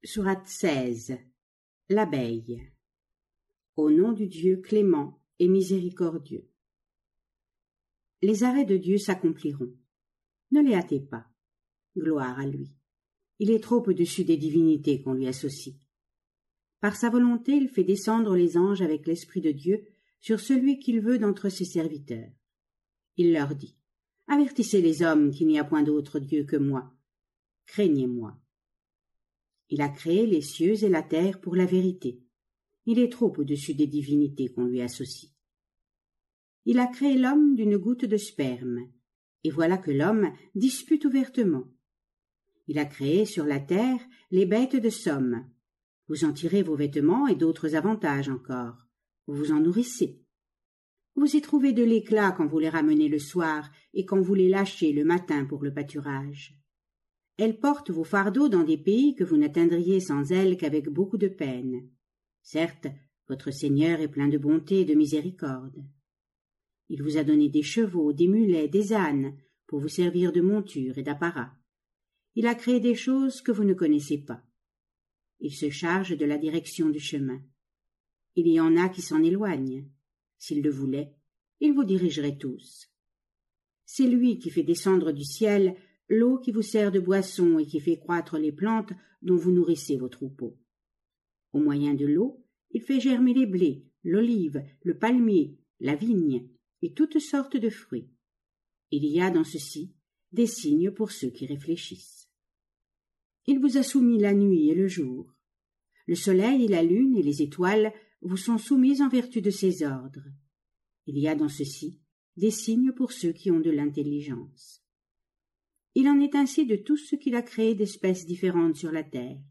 Sourate 16. L'abeille. Au nom du Dieu clément et miséricordieux. Les arrêts de Dieu s'accompliront. Ne les hâtez pas. Gloire à lui. Il est trop au-dessus des divinités qu'on lui associe. Par sa volonté, il fait descendre les anges avec l'Esprit de Dieu sur celui qu'il veut d'entre ses serviteurs. Il leur dit : avertissez les hommes qu'il n'y a point d'autre Dieu que moi. Craignez-moi. Il a créé les cieux et la terre pour la vérité. Il est trop au-dessus des divinités qu'on lui associe. Il a créé l'homme d'une goutte de sperme, et voilà que l'homme dispute ouvertement. Il a créé sur la terre les bêtes de somme. Vous en tirez vos vêtements et d'autres avantages encore. Vous vous en nourrissez. Vous y trouvez de l'éclat quand vous les ramenez le soir et quand vous les lâchez le matin pour le pâturage. Elles portent vos fardeaux dans des pays que vous n'atteindriez sans elles qu'avec beaucoup de peine. Certes, votre Seigneur est plein de bonté et de miséricorde. Il vous a donné des chevaux, des mulets, des ânes, pour vous servir de monture et d'apparat. Il a créé des choses que vous ne connaissez pas. Il se charge de la direction du chemin. Il y en a qui s'en éloignent. S'il le voulait, il vous dirigerait tous. C'est lui qui fait descendre du ciel l'eau qui vous sert de boisson et qui fait croître les plantes dont vous nourrissez vos troupeaux. Au moyen de l'eau, il fait germer les blés, l'olive, le palmier, la vigne et toutes sortes de fruits. Il y a dans ceci des signes pour ceux qui réfléchissent. Il vous a soumis la nuit et le jour. Le soleil et la lune et les étoiles vous sont soumis en vertu de ses ordres. Il y a dans ceci des signes pour ceux qui ont de l'intelligence. Il en est ainsi de tout ce qu'il a créé d'espèces différentes sur la terre.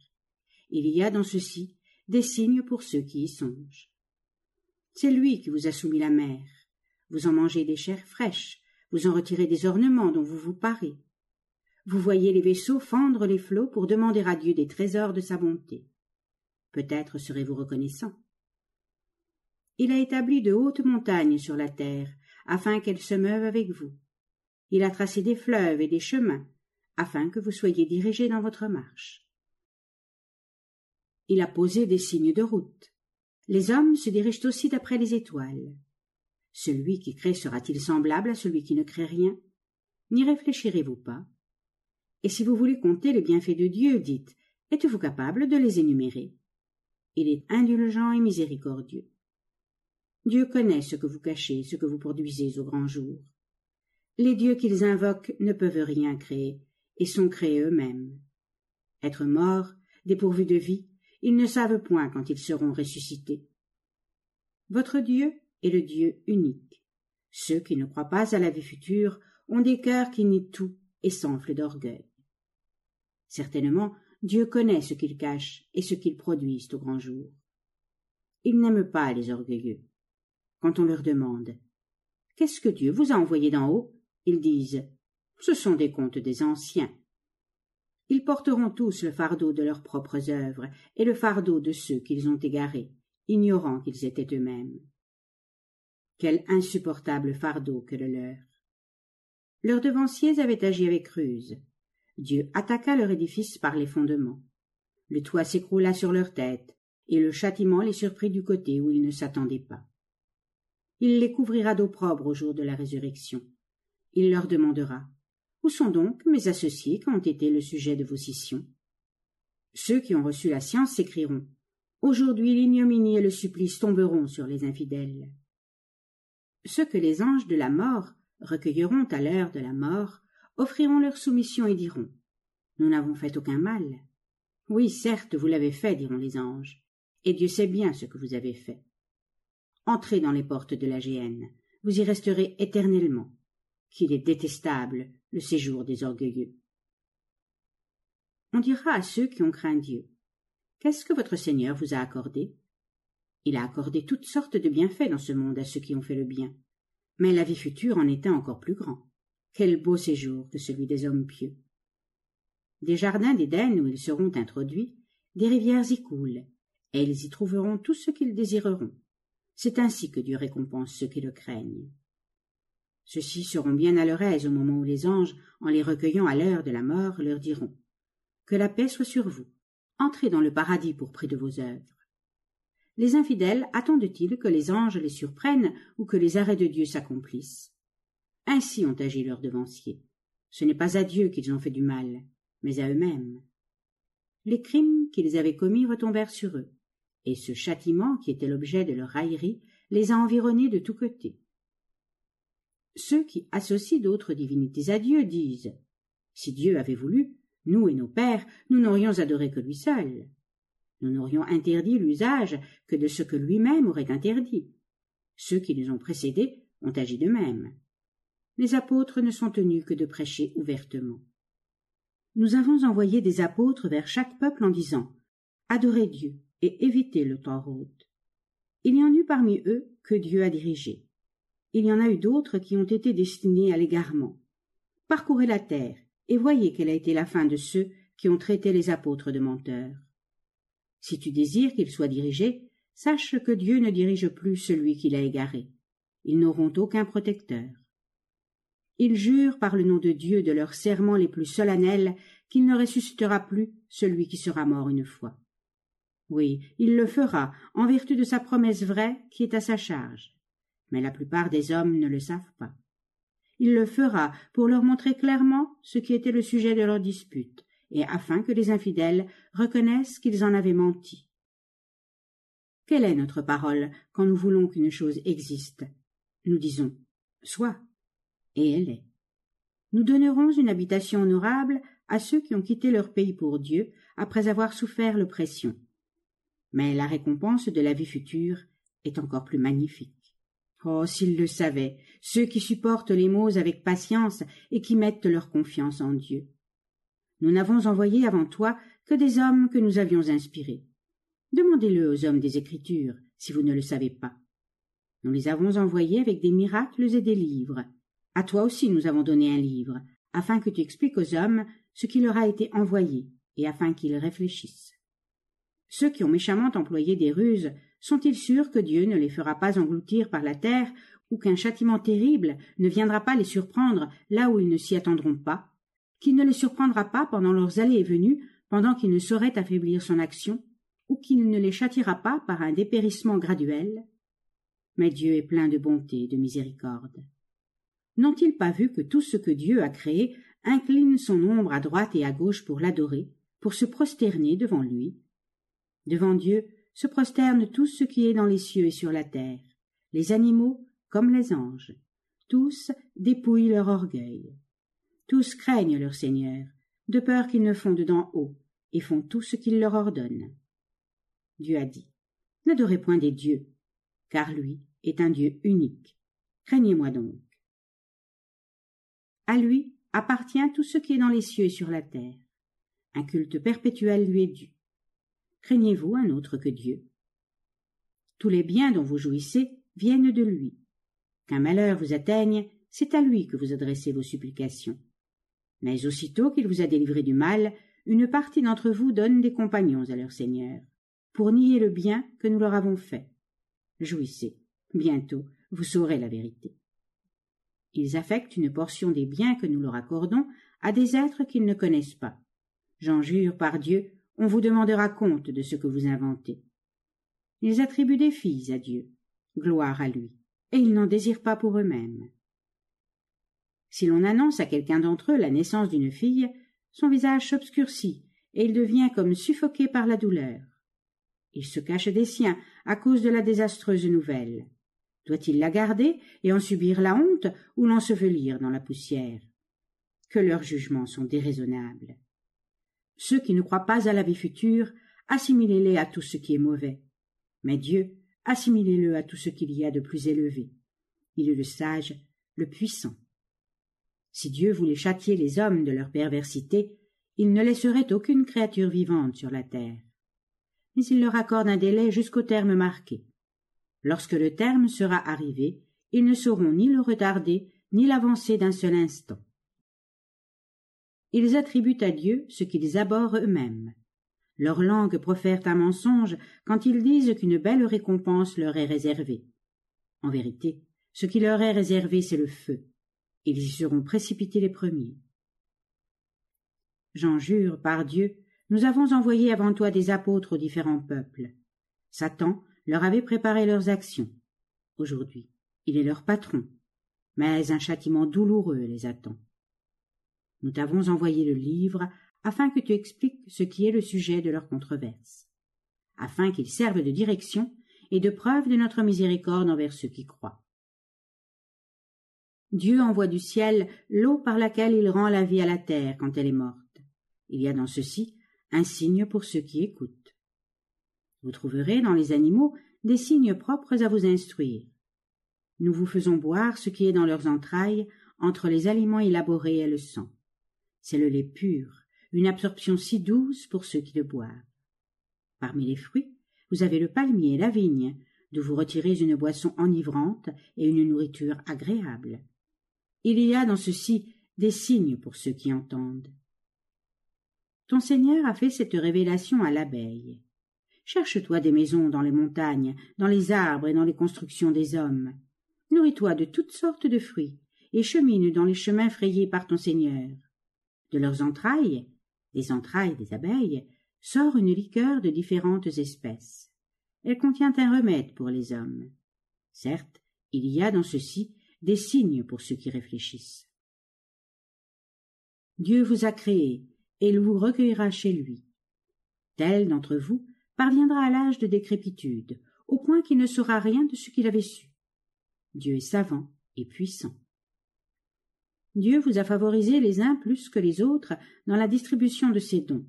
Il y a dans ceci des signes pour ceux qui y songent. C'est lui qui vous a soumis la mer. Vous en mangez des chairs fraîches, vous en retirez des ornements dont vous vous parez. Vous voyez les vaisseaux fendre les flots pour demander à Dieu des trésors de sa bonté. Peut-être serez-vous reconnaissant. Il a établi de hautes montagnes sur la terre, afin qu'elles se meuvent avec vous. Il a tracé des fleuves et des chemins, afin que vous soyez dirigés dans votre marche. Il a posé des signes de route. Les hommes se dirigent aussi d'après les étoiles. Celui qui crée sera-t-il semblable à celui qui ne crée rien? N'y réfléchirez-vous pas? Et si vous voulez compter les bienfaits de Dieu, dites, êtes-vous capable de les énumérer? Il est indulgent et miséricordieux. Dieu connaît ce que vous cachez, ce que vous produisez au grand jour. Les dieux qu'ils invoquent ne peuvent rien créer, et sont créés eux-mêmes. Être morts, dépourvus de vie, ils ne savent point quand ils seront ressuscités. Votre Dieu est le Dieu unique. Ceux qui ne croient pas à la vie future ont des cœurs qui nient tout et s'enflent d'orgueil. Certainement, Dieu connaît ce qu'ils cachent et ce qu'ils produisent au grand jour. Il n'aime pas les orgueilleux. Quand on leur demande « Qu'est-ce que Dieu vous a envoyé d'en haut ?» ils disent « Ce sont des contes des anciens. » Ils porteront tous le fardeau de leurs propres œuvres et le fardeau de ceux qu'ils ont égarés, ignorant qu'ils étaient eux-mêmes. Quel insupportable fardeau que le leur! Leurs devanciers avaient agi avec ruse. Dieu attaqua leur édifice par les fondements. Le toit s'écroula sur leur tête, et le châtiment les surprit du côté où ils ne s'attendaient pas. Il les couvrira d'opprobre au jour de la résurrection. Il leur demandera « Où sont donc mes associés qui ont été le sujet de vos scissions ?» Ceux qui ont reçu la science s'écrieront « Aujourd'hui l'ignominie et le supplice tomberont sur les infidèles. » Ceux que les anges de la mort recueilleront à l'heure de la mort offriront leur soumission et diront « Nous n'avons fait aucun mal. » Oui, certes, vous l'avez fait, diront les anges, et Dieu sait bien ce que vous avez fait. Entrez dans les portes de la géhenne, vous y resterez éternellement. Qu'il est détestable, le séjour des orgueilleux. On dira à ceux qui ont craint Dieu, « Qu'est-ce que votre Seigneur vous a accordé ?» Il a accordé toutes sortes de bienfaits dans ce monde à ceux qui ont fait le bien, mais la vie future en est un encore plus grand. Quel beau séjour que celui des hommes pieux! Des jardins d'Éden où ils seront introduits, des rivières y coulent, et ils y trouveront tout ce qu'ils désireront. C'est ainsi que Dieu récompense ceux qui le craignent. Ceux-ci seront bien à leur aise au moment où les anges, en les recueillant à l'heure de la mort, leur diront « Que la paix soit sur vous. Entrez dans le paradis pour prix de vos œuvres. Les infidèles attendent-ils que les anges les surprennent ou que les arrêts de Dieu s'accomplissent? Ainsi ont agi leurs devanciers. Ce n'est pas à Dieu qu'ils ont fait du mal, mais à eux-mêmes. Les crimes qu'ils avaient commis retombèrent sur eux, et ce châtiment qui était l'objet de leur raillerie les a environnés de tous côtés. Ceux qui associent d'autres divinités à Dieu disent « Si Dieu avait voulu, nous et nos pères, nous n'aurions adoré que lui seul. Nous n'aurions interdit l'usage que de ce que lui-même aurait interdit. Ceux qui nous ont précédés ont agi de même. Les apôtres ne sont tenus que de prêcher ouvertement. Nous avons envoyé des apôtres vers chaque peuple en disant « Adorez Dieu et évitez le Tarout. » Il y en eut parmi eux que Dieu a dirigés. Il y en a eu d'autres qui ont été destinés à l'égarement. Parcourez la terre et voyez quelle a été la fin de ceux qui ont traité les apôtres de menteurs. Si tu désires qu'ils soient dirigés, sache que Dieu ne dirige plus celui qui l'a égaré. Ils n'auront aucun protecteur. Ils jurent par le nom de Dieu de leurs serments les plus solennels qu'il ne ressuscitera plus celui qui sera mort une fois. Oui, il le fera en vertu de sa promesse vraie qui est à sa charge. Mais la plupart des hommes ne le savent pas. Il le fera pour leur montrer clairement ce qui était le sujet de leur dispute, et afin que les infidèles reconnaissent qu'ils en avaient menti. Quelle est notre parole quand nous voulons qu'une chose existe? Nous disons « Soit », et elle est. Nous donnerons une habitation honorable à ceux qui ont quitté leur pays pour Dieu après avoir souffert l'oppression. Mais la récompense de la vie future est encore plus magnifique. Oh, s'ils le savaient, ceux qui supportent les maux avec patience et qui mettent leur confiance en Dieu. Nous n'avons envoyé avant toi que des hommes que nous avions inspirés. Demandez-le aux hommes des Écritures, si vous ne le savez pas. Nous les avons envoyés avec des miracles et des livres. À toi aussi nous avons donné un livre, afin que tu expliques aux hommes ce qui leur a été envoyé, et afin qu'ils réfléchissent. Ceux qui ont méchamment employé des ruses, sont-ils sûrs que Dieu ne les fera pas engloutir par la terre, ou qu'un châtiment terrible ne viendra pas les surprendre là où ils ne s'y attendront pas, qu'il ne les surprendra pas pendant leurs allées et venues, pendant qu'ils ne sauraient affaiblir son action, ou qu'il ne les châtiera pas par un dépérissement graduel? Mais Dieu est plein de bonté et de miséricorde. N'ont-ils pas vu que tout ce que Dieu a créé incline son ombre à droite et à gauche pour l'adorer, pour se prosterner devant lui? Devant Dieu se prosterne tout ce qui est dans les cieux et sur la terre, les animaux comme les anges. Tous dépouillent leur orgueil. Tous craignent leur Seigneur, de peur qu'ils ne fondent d'en haut, et font tout ce qu'il leur ordonne. Dieu a dit, « N'adorez point des dieux, car lui est un Dieu unique. Craignez-moi donc. » À lui appartient tout ce qui est dans les cieux et sur la terre. Un culte perpétuel lui est dû. Craignez-vous un autre que Dieu? Tous les biens dont vous jouissez viennent de lui. Qu'un malheur vous atteigne, c'est à lui que vous adressez vos supplications. Mais aussitôt qu'il vous a délivré du mal, une partie d'entre vous donne des compagnons à leur Seigneur, pour nier le bien que nous leur avons fait. Jouissez, bientôt vous saurez la vérité. Ils affectent une portion des biens que nous leur accordons à des êtres qu'ils ne connaissent pas. J'en jure par Dieu, on vous demandera compte de ce que vous inventez. Ils attribuent des filles à Dieu, gloire à lui, et ils n'en désirent pas pour eux-mêmes. Si l'on annonce à quelqu'un d'entre eux la naissance d'une fille, son visage s'obscurcit, et il devient comme suffoqué par la douleur. Il se cache des siens à cause de la désastreuse nouvelle. Doit-il la garder et en subir la honte ou l'ensevelir dans la poussière? Que leurs jugements sont déraisonnables. Ceux qui ne croient pas à la vie future, assimilez-les à tout ce qui est mauvais. Mais Dieu, assimilez-le à tout ce qu'il y a de plus élevé. Il est le sage, le puissant. Si Dieu voulait châtier les hommes de leur perversité, il ne laisserait aucune créature vivante sur la terre. Mais il leur accorde un délai jusqu'au terme marqué. Lorsque le terme sera arrivé, ils ne sauront ni le retarder, ni l'avancer d'un seul instant. Ils attribuent à Dieu ce qu'ils abhorrent eux-mêmes. Leur langue profère un mensonge quand ils disent qu'une belle récompense leur est réservée. En vérité, ce qui leur est réservé, c'est le feu. Ils y seront précipités les premiers. J'en jure par Dieu, nous avons envoyé avant toi des apôtres aux différents peuples. Satan leur avait préparé leurs actions. Aujourd'hui, il est leur patron, mais un châtiment douloureux les attend. Nous t'avons envoyé le livre afin que tu expliques ce qui est le sujet de leur controverse, afin qu'il serve de direction et de preuve de notre miséricorde envers ceux qui croient. Dieu envoie du ciel l'eau par laquelle il rend la vie à la terre quand elle est morte. Il y a dans ceci un signe pour ceux qui écoutent. Vous trouverez dans les animaux des signes propres à vous instruire. Nous vous faisons boire ce qui est dans leurs entrailles entre les aliments élaborés et le sang. C'est le lait pur, une absorption si douce pour ceux qui le boivent. Parmi les fruits, vous avez le palmier et la vigne, d'où vous retirez une boisson enivrante et une nourriture agréable. Il y a dans ceci des signes pour ceux qui entendent. Ton Seigneur a fait cette révélation à l'abeille. Cherche-toi des maisons dans les montagnes, dans les arbres et dans les constructions des hommes. Nourris-toi de toutes sortes de fruits, et chemine dans les chemins frayés par ton Seigneur. De leurs entrailles, des entrailles des abeilles, sort une liqueur de différentes espèces. Elle contient un remède pour les hommes. Certes, il y a dans ceci des signes pour ceux qui réfléchissent. Dieu vous a créé, et il vous recueillera chez lui. Tel d'entre vous parviendra à l'âge de décrépitude, au point qu'il ne saura rien de ce qu'il avait su. Dieu est savant et puissant. Dieu vous a favorisés les uns plus que les autres dans la distribution de ses dons.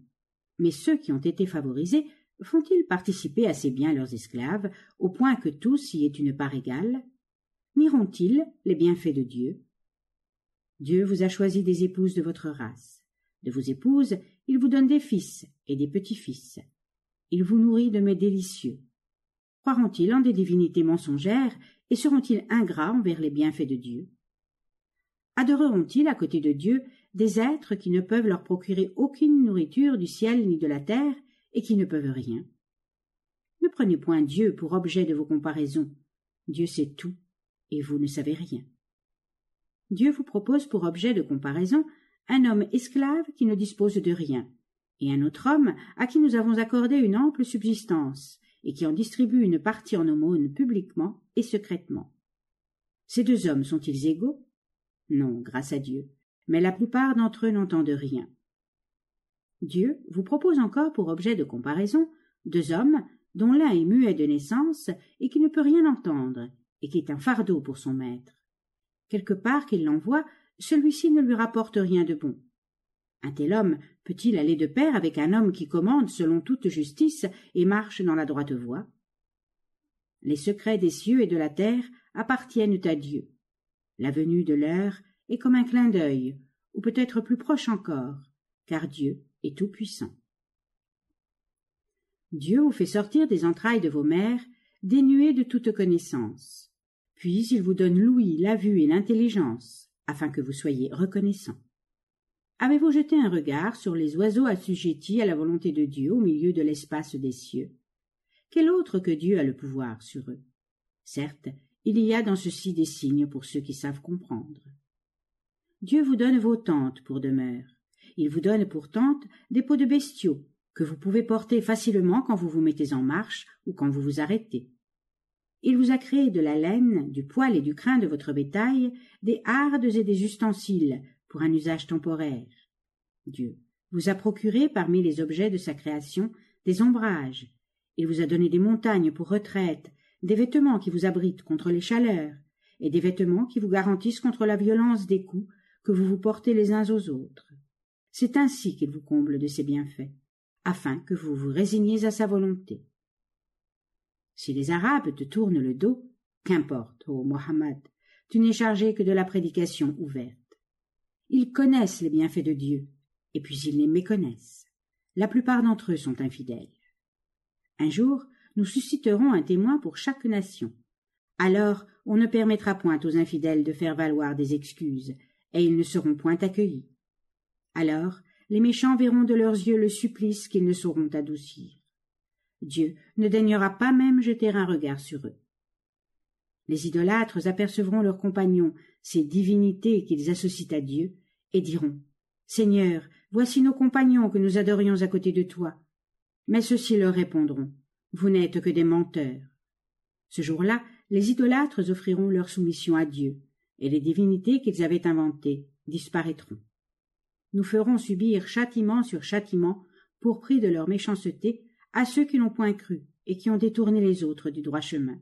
Mais ceux qui ont été favorisés font-ils participer assez bien leurs esclaves, au point que tous y aient une part égale? Nieront-ils les bienfaits de Dieu? Dieu vous a choisi des épouses de votre race. De vos épouses, il vous donne des fils et des petits-fils. Il vous nourrit de mets délicieux. Croiront-ils en des divinités mensongères et seront-ils ingrats envers les bienfaits de Dieu? Adoreront-ils à côté de Dieu des êtres qui ne peuvent leur procurer aucune nourriture du ciel ni de la terre et qui ne peuvent rien? Ne prenez point Dieu pour objet de vos comparaisons. Dieu sait tout et vous ne savez rien. Dieu vous propose pour objet de comparaison un homme esclave qui ne dispose de rien, et un autre homme à qui nous avons accordé une ample subsistance, et qui en distribue une partie en aumône publiquement et secrètement. Ces deux hommes sont-ils égaux? Non, grâce à Dieu, mais la plupart d'entre eux n'entendent rien. Dieu vous propose encore pour objet de comparaison deux hommes dont l'un est muet de naissance et qui ne peut rien entendre, et qui est un fardeau pour son maître. Quelque part qu'il l'envoie, celui-ci ne lui rapporte rien de bon. Un tel homme peut-il aller de pair avec un homme qui commande selon toute justice et marche dans la droite voie? Les secrets des cieux et de la terre appartiennent à Dieu. La venue de l'heure est comme un clin d'œil, ou peut-être plus proche encore, car Dieu est tout-puissant. Dieu vous fait sortir des entrailles de vos mères, dénuées de toute connaissance. Puis il vous donne l'ouïe, la vue et l'intelligence, afin que vous soyez reconnaissants. Avez-vous jeté un regard sur les oiseaux assujettis à la volonté de Dieu au milieu de l'espace des cieux? Quel autre que Dieu a le pouvoir sur eux? Certes, il y a dans ceci des signes pour ceux qui savent comprendre. Dieu vous donne vos tentes pour demeure. Il vous donne pour tente des peaux de bestiaux, que vous pouvez porter facilement quand vous vous mettez en marche ou quand vous vous arrêtez. Il vous a créé de la laine, du poil et du crin de votre bétail, des hardes et des ustensiles pour un usage temporaire. Dieu vous a procuré parmi les objets de sa création des ombrages. Il vous a donné des montagnes pour retraite, des vêtements qui vous abritent contre les chaleurs, et des vêtements qui vous garantissent contre la violence des coups que vous vous portez les uns aux autres. C'est ainsi qu'il vous comble de ses bienfaits, afin que vous vous résigniez à sa volonté. Si les Arabes te tournent le dos, qu'importe, ô Mohammed, tu n'es chargé que de la prédication ouverte. Ils connaissent les bienfaits de Dieu, et puis ils les méconnaissent. La plupart d'entre eux sont infidèles. Un jour, nous susciterons un témoin pour chaque nation. Alors, on ne permettra point aux infidèles de faire valoir des excuses, et ils ne seront point accueillis. Alors, les méchants verront de leurs yeux le supplice qu'ils ne sauront adoucir. Dieu ne daignera pas même jeter un regard sur eux. Les idolâtres apercevront leurs compagnons, ces divinités qu'ils associent à Dieu, et diront Seigneur, voici nos compagnons que nous adorions à côté de toi. Mais ceux-ci leur répondront, vous n'êtes que des menteurs. Ce jour-là, les idolâtres offriront leur soumission à Dieu, et les divinités qu'ils avaient inventées disparaîtront. Nous ferons subir châtiment sur châtiment pour prix de leur méchanceté à ceux qui n'ont point cru et qui ont détourné les autres du droit chemin.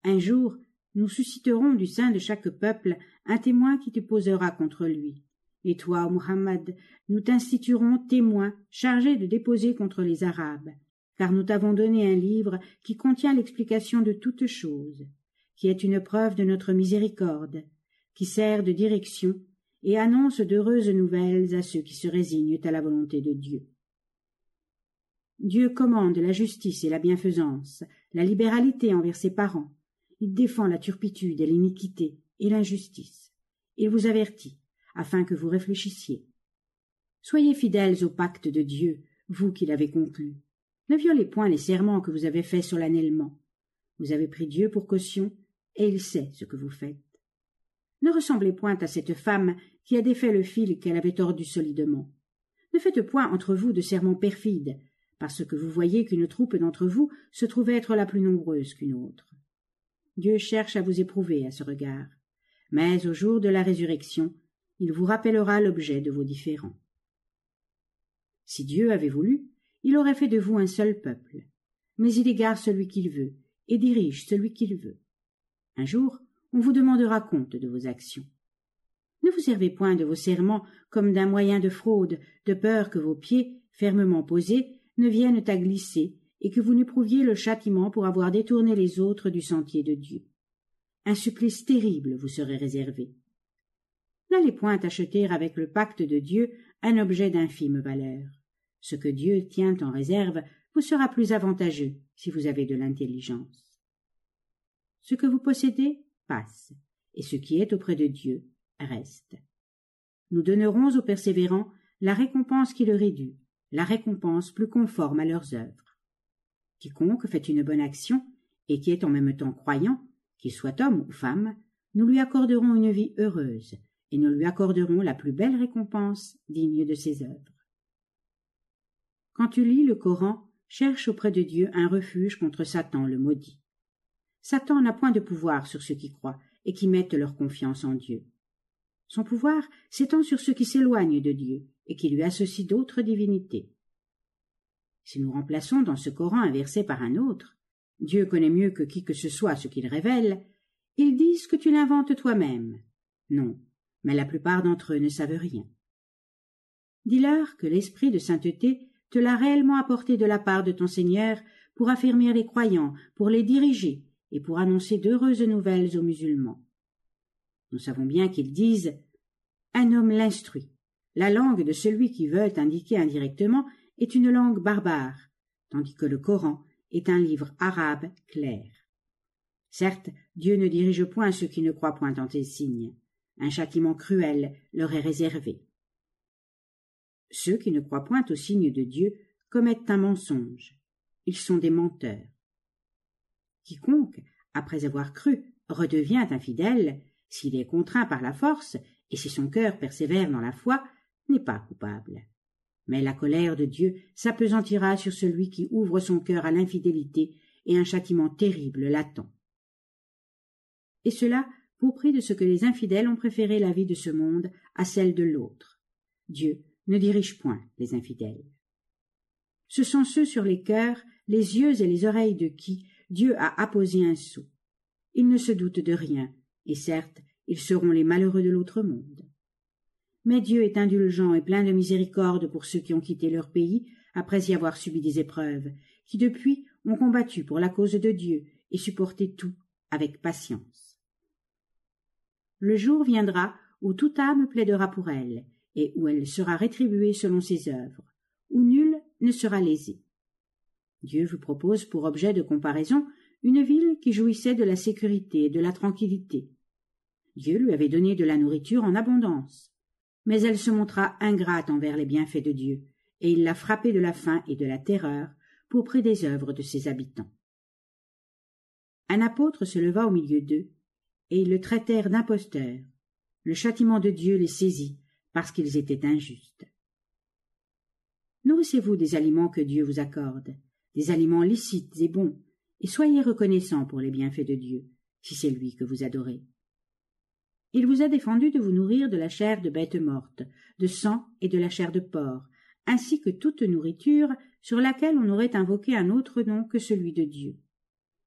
Un jour, nous susciterons du sein de chaque peuple un témoin qui te posera contre lui. Et toi, Muhammad, nous t'instituerons témoin chargé de déposer contre les Arabes, car nous t'avons donné un livre qui contient l'explication de toutes choses, qui est une preuve de notre miséricorde, qui sert de direction et annonce d'heureuses nouvelles à ceux qui se résignent à la volonté de Dieu. Dieu commande la justice et la bienfaisance, la libéralité envers ses parents. Il défend la turpitude et l'iniquité et l'injustice. Il vous avertit, afin que vous réfléchissiez. Soyez fidèles au pacte de Dieu, vous qui l'avez conclu. Ne violez point les serments que vous avez faits solennellement. Vous avez pris Dieu pour caution, et il sait ce que vous faites. Ne ressemblez point à cette femme qui a défait le fil qu'elle avait tordu solidement. Ne faites point entre vous de serments perfides, parce que vous voyez qu'une troupe d'entre vous se trouve être la plus nombreuse qu'une autre. Dieu cherche à vous éprouver à ce regard, mais au jour de la résurrection, il vous rappellera l'objet de vos différends. Si Dieu avait voulu, il aurait fait de vous un seul peuple, mais il égare celui qu'il veut et dirige celui qu'il veut. Un jour, on vous demandera compte de vos actions. Ne vous servez point de vos serments comme d'un moyen de fraude, de peur que vos pieds, fermement posés, ne viennent à glisser et que vous n'éprouviez le châtiment pour avoir détourné les autres du sentier de Dieu. Un supplice terrible vous serait réservé. N'allez point acheter avec le pacte de Dieu un objet d'infime valeur. Ce que Dieu tient en réserve vous sera plus avantageux si vous avez de l'intelligence. Ce que vous possédez passe, et ce qui est auprès de Dieu reste. Nous donnerons aux persévérants la récompense qui leur est due, la récompense plus conforme à leurs œuvres. Quiconque fait une bonne action, et qui est en même temps croyant, qu'il soit homme ou femme, nous lui accorderons une vie heureuse, et nous lui accorderons la plus belle récompense digne de ses œuvres. Quand tu lis le Coran, cherche auprès de Dieu un refuge contre Satan le maudit. Satan n'a point de pouvoir sur ceux qui croient et qui mettent leur confiance en Dieu. Son pouvoir s'étend sur ceux qui s'éloignent de Dieu et qui lui associent d'autres divinités. Si nous remplaçons dans ce Coran un verset par un autre, Dieu connaît mieux que qui que ce soit ce qu'il révèle, ils disent que tu l'inventes toi-même. Non, mais la plupart d'entre eux ne savent rien. Dis-leur que l'esprit de sainteté te l'a réellement apporté de la part de ton Seigneur pour affermir les croyants, pour les diriger et pour annoncer d'heureuses nouvelles aux musulmans. Nous savons bien qu'ils disent « Un homme l'instruit ». La langue de celui qui veut indiquer indirectement est une langue barbare, tandis que le Coran est un livre arabe clair. Certes, Dieu ne dirige point ceux qui ne croient point en tes signes. Un châtiment cruel leur est réservé. Ceux qui ne croient point aux signes de Dieu commettent un mensonge. Ils sont des menteurs. Quiconque, après avoir cru, redevient infidèle, s'il est contraint par la force, et si son cœur persévère dans la foi, n'est pas coupable. Mais la colère de Dieu s'appesantira sur celui qui ouvre son cœur à l'infidélité, et un châtiment terrible l'attend. Et cela pour prix de ce que les infidèles ont préféré la vie de ce monde à celle de l'autre. Dieu ne dirige point les infidèles. Ce sont ceux sur les cœurs, les yeux et les oreilles de qui Dieu a apposé un sceau. Ils ne se doutent de rien, et certes, ils seront les malheureux de l'autre monde. Mais Dieu est indulgent et plein de miséricorde pour ceux qui ont quitté leur pays après y avoir subi des épreuves, qui depuis ont combattu pour la cause de Dieu et supporté tout avec patience. Le jour viendra où toute âme plaidera pour elle, et où elle sera rétribuée selon ses œuvres, où nul ne sera lésé. Dieu vous propose pour objet de comparaison une ville qui jouissait de la sécurité et de la tranquillité. Dieu lui avait donné de la nourriture en abondance, mais elle se montra ingrate envers les bienfaits de Dieu, et il l'a frappée de la faim et de la terreur pour prix des œuvres de ses habitants. Un apôtre se leva au milieu d'eux, et ils le traitèrent d'imposteur. Le châtiment de Dieu les saisit, parce qu'ils étaient injustes. Nourrissez-vous des aliments que Dieu vous accorde, des aliments licites et bons, et soyez reconnaissants pour les bienfaits de Dieu, si c'est lui que vous adorez. Il vous a défendu de vous nourrir de la chair de bêtes mortes, de sang et de la chair de porc, ainsi que toute nourriture sur laquelle on aurait invoqué un autre nom que celui de Dieu.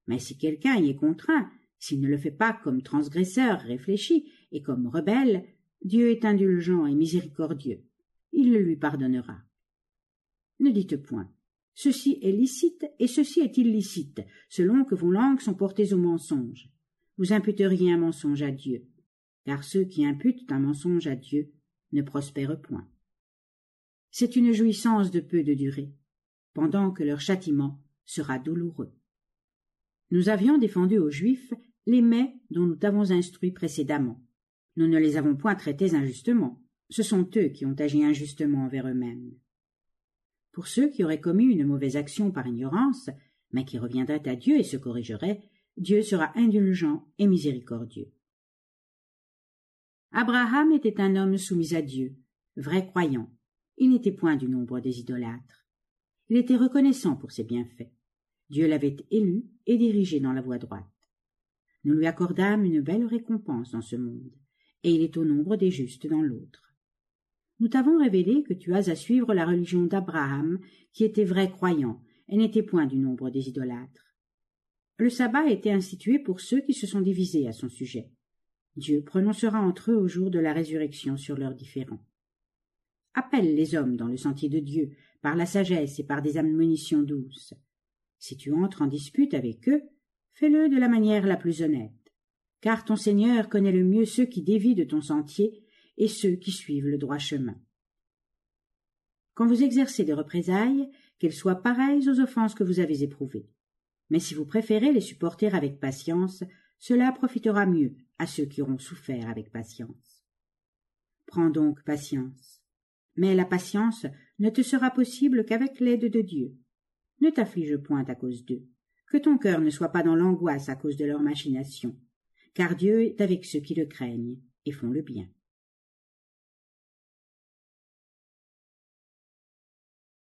Mais si quelqu'un y est contraint, s'il ne le fait pas comme transgresseur réfléchi et comme rebelle, Dieu est indulgent et miséricordieux. Il le lui pardonnera. Ne dites point « Ceci est licite et ceci est illicite, selon que vos langues sont portées au mensonge. » Vous imputeriez un mensonge à Dieu, car ceux qui imputent un mensonge à Dieu ne prospèrent point. C'est une jouissance de peu de durée, pendant que leur châtiment sera douloureux. Nous avions défendu aux Juifs les mets dont nous t'avons instruits précédemment. Nous ne les avons point traités injustement. Ce sont eux qui ont agi injustement envers eux-mêmes. Pour ceux qui auraient commis une mauvaise action par ignorance, mais qui reviendraient à Dieu et se corrigeraient, Dieu sera indulgent et miséricordieux. Abraham était un homme soumis à Dieu, vrai croyant. Il n'était point du nombre des idolâtres. Il était reconnaissant pour ses bienfaits. Dieu l'avait élu et dirigé dans la voie droite. Nous lui accordâmes une belle récompense dans ce monde, et il est au nombre des justes dans l'autre. Nous t'avons révélé que tu as à suivre la religion d'Abraham, qui était vrai croyant, et n'était point du nombre des idolâtres. Le sabbat a été institué pour ceux qui se sont divisés à son sujet. Dieu prononcera entre eux au jour de la résurrection sur leurs différends. Appelle les hommes dans le sentier de Dieu, par la sagesse et par des admonitions douces. Si tu entres en dispute avec eux, fais-le de la manière la plus honnête, car ton Seigneur connaît le mieux ceux qui dévient de ton sentier et ceux qui suivent le droit chemin. Quand vous exercez des représailles, qu'elles soient pareilles aux offenses que vous avez éprouvées. Mais si vous préférez les supporter avec patience, cela profitera mieux à ceux qui auront souffert avec patience. Prends donc patience. Mais la patience ne te sera possible qu'avec l'aide de Dieu. Ne t'afflige point à cause d'eux, que ton cœur ne soit pas dans l'angoisse à cause de leurs machinations, car Dieu est avec ceux qui le craignent et font le bien.